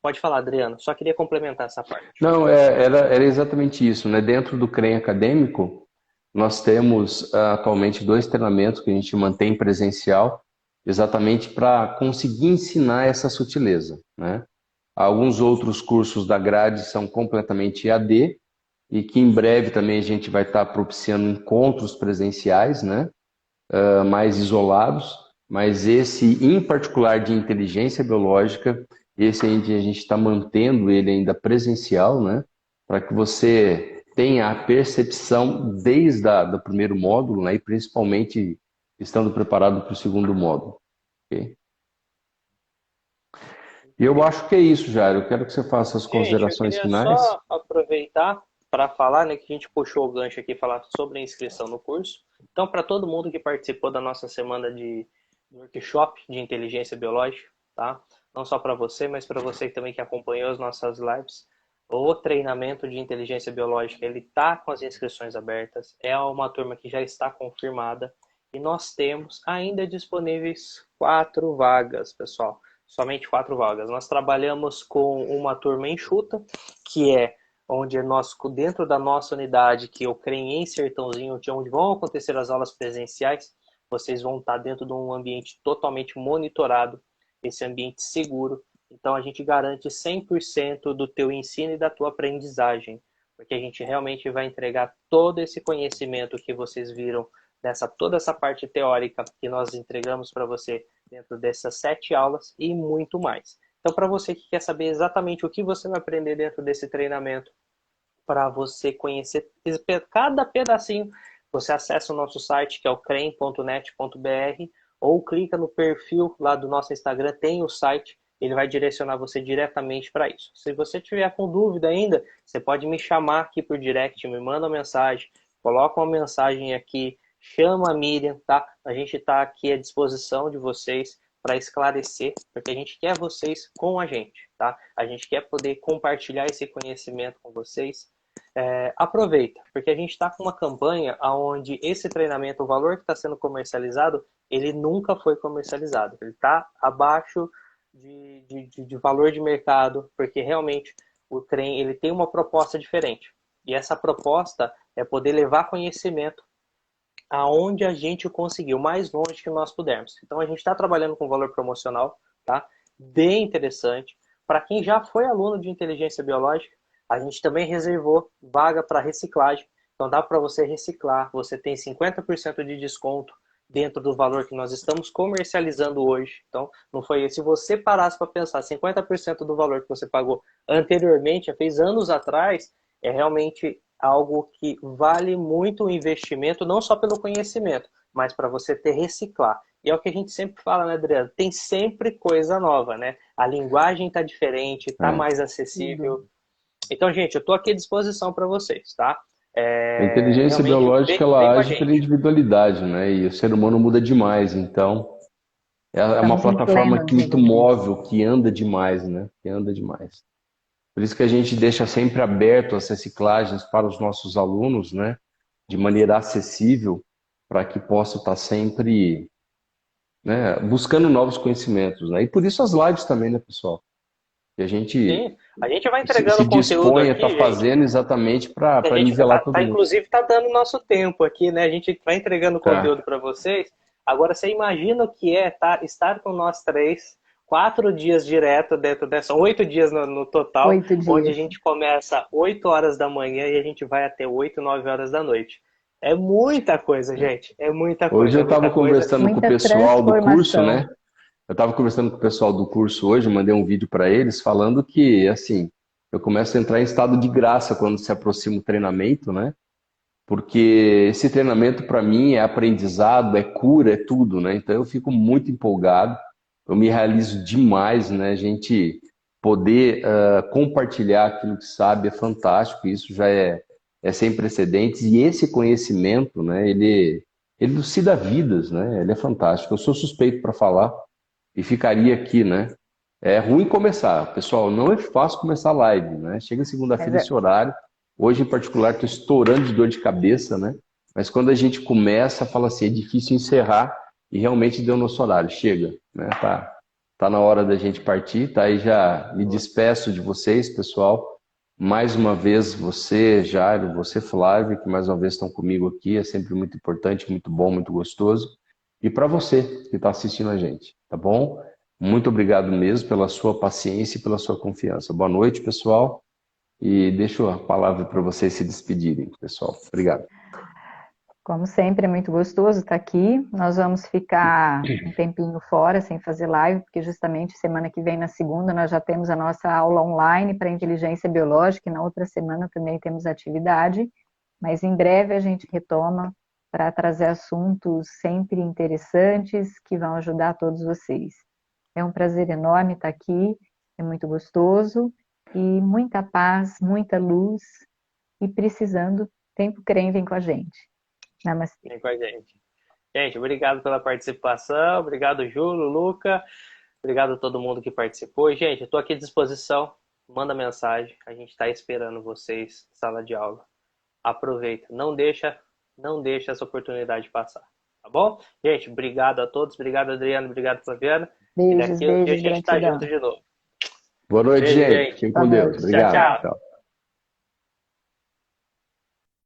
Pode falar, Adriano. Só queria complementar essa parte. não, era exatamente isso, né? Dentro do CREM acadêmico, nós temos atualmente 2 treinamentos que a gente mantém presencial, exatamente para conseguir ensinar essa sutileza, né? Alguns outros cursos da grade são completamente EAD e que em breve também a gente vai estar propiciando encontros presenciais, né? Mais isolados, mas esse em particular de inteligência biológica, esse a gente está mantendo ele ainda presencial, né? Para que você tenha a percepção desde do primeiro módulo, né? E principalmente estando preparado para o segundo módulo. Okay? E eu acho que é isso, Jair. Eu quero que você faça as Gente, eu considerações queria finais. só aproveitar para falar, né, que a gente puxou o gancho aqui, falar sobre a inscrição no curso. Então, para todo mundo que participou da nossa semana de workshop de inteligência biológica, tá? Não só para você, mas para você também que acompanhou as nossas lives, o treinamento de inteligência biológica, ele está com as inscrições abertas, é uma turma que já está confirmada e nós temos ainda disponíveis 4 vagas, pessoal. Somente 4 vagas. Nós trabalhamos com uma turma enxuta, que é onde nós, dentro da nossa unidade, que eu creio em Sertãozinho, onde vão acontecer as aulas presenciais, vocês vão estar dentro de um ambiente totalmente monitorado, esse ambiente seguro. Então a gente garante 100% do teu ensino e da tua aprendizagem, porque a gente realmente vai entregar todo esse conhecimento que vocês viram toda essa parte teórica que nós entregamos para você dentro dessas 7 aulas e muito mais. Então, para você que quer saber exatamente o que você vai aprender dentro desse treinamento, para você conhecer cada pedacinho, você acessa o nosso site, que é o crem.net.br, ou clica no perfil lá do nosso Instagram, tem o site, ele vai direcionar você diretamente para isso. Se você tiver com dúvida ainda, você pode me chamar aqui por direct, me manda uma mensagem, coloca uma mensagem aqui, chama a Miriam, tá? A gente está aqui à disposição de vocês para esclarecer, porque a gente quer vocês com a gente, tá? A gente quer poder compartilhar esse conhecimento com vocês. Aproveita, porque a gente está com uma campanha onde esse treinamento, o valor que está sendo comercializado, ele nunca foi comercializado. Ele está abaixo de valor de mercado, porque realmente o trem ele tem uma proposta diferente. E essa proposta é poder levar conhecimento aonde a gente conseguiu, mais longe que nós pudermos. Então a gente está trabalhando com valor promocional, tá? Bem interessante. Para quem já foi aluno de inteligência biológica, a gente também reservou vaga para reciclagem. Então dá para você reciclar, você tem 50% de desconto dentro do valor que nós estamos comercializando hoje. Então, não foi se você parasse para pensar, 50% do valor que você pagou anteriormente, já fez anos atrás, é realmente algo que vale muito o investimento, não só pelo conhecimento, mas para você ter reciclar. E é o que a gente sempre fala, né, Adriano? Tem sempre coisa nova, né? A linguagem está diferente, está mais acessível. Então, gente, eu estou aqui à disposição para vocês, tá? A inteligência Realmente, biológica vem ela com a age pela gente. individualidade, né? E o ser humano muda demais, então é uma Estamos em plataforma pleno muito desenvolvimento. móvel, que anda demais, né? Que anda demais. Por isso que a gente deixa sempre aberto as reciclagens para os nossos alunos, né? De maneira acessível, para que possam estar sempre, né, buscando novos conhecimentos, né? E por isso as lives também, né, pessoal? Que a gente Sim, a gente vai se entregando conteúdo dispõe a aqui, estar gente. fazendo exatamente A para gente nivelar todo mundo. inclusive, tá dando nosso tempo aqui, né? A gente vai entregando Tá. conteúdo para vocês. Agora, você imagina o que é estar com nós três, 4 dias direto dentro dessa, 8 dias no total, Oito onde a dias. gente começa 8 horas da manhã e a gente vai até 8, 9 horas da noite. É muita coisa, gente. É muita Hoje coisa, eu é muita estava coisa. conversando com o Muita pessoal do curso, transformação. né? Eu estava conversando com o pessoal do curso hoje, mandei um vídeo para eles falando que, assim, eu começo a entrar em estado de graça quando se aproxima o treinamento, né? Porque esse treinamento para mim é aprendizado, é cura, é tudo, né? Então eu fico muito empolgado, eu me realizo demais, né? A gente poder compartilhar aquilo que sabe é fantástico, isso já é sem precedentes e esse conhecimento, né? Ele elucida vidas, né? Ele é fantástico. Eu sou suspeito para falar e ficaria aqui, né? É ruim começar, pessoal. Não é fácil começar a live, né? Chega Mas segunda-feira é, esse horário. Hoje, em particular, estou estourando de dor de cabeça, né? Mas quando a gente começa, fala assim, é difícil encerrar e realmente deu nosso horário. Chega, né? Tá na hora da gente partir, tá? Aí já me despeço de vocês, pessoal. Mais uma vez, você, Jairo, você, Flávio, que mais uma vez estão comigo aqui. É sempre muito importante, muito bom, muito gostoso. E para você que está assistindo a gente, tá bom? Muito obrigado mesmo pela sua paciência e pela sua confiança. Boa noite, pessoal. E deixo a palavra para vocês se despedirem, pessoal. Obrigado. como sempre, é muito gostoso estar aqui. Nós vamos ficar um tempinho fora, sem fazer live, porque justamente semana que vem, na segunda, nós já temos a nossa aula online para inteligência biológica, e na outra semana também temos atividade, mas em breve a gente retoma para trazer assuntos sempre interessantes que vão ajudar todos vocês. É um prazer enorme estar aqui, é muito gostoso, e muita paz, muita luz, e precisando, tempo creme vem com a gente. Namastê. Vem com a gente. Gente, obrigado pela participação. Obrigado, Júlio, Luca. Obrigado a todo mundo que participou. E, gente, eu estou aqui à disposição. Manda mensagem. A gente está esperando vocês na sala de aula. Aproveita. Não deixa essa oportunidade passar. Tá bom? Gente, obrigado a todos. Obrigado, Adriano. Obrigado, Flaviana. E Beijos, daqui a dia a beijos, gente está gratidão. junto de novo. Boa noite, Beijo, gente. gente. Fiquem Boa com Deus. noite. Tchau, Obrigado. tchau. Tchau.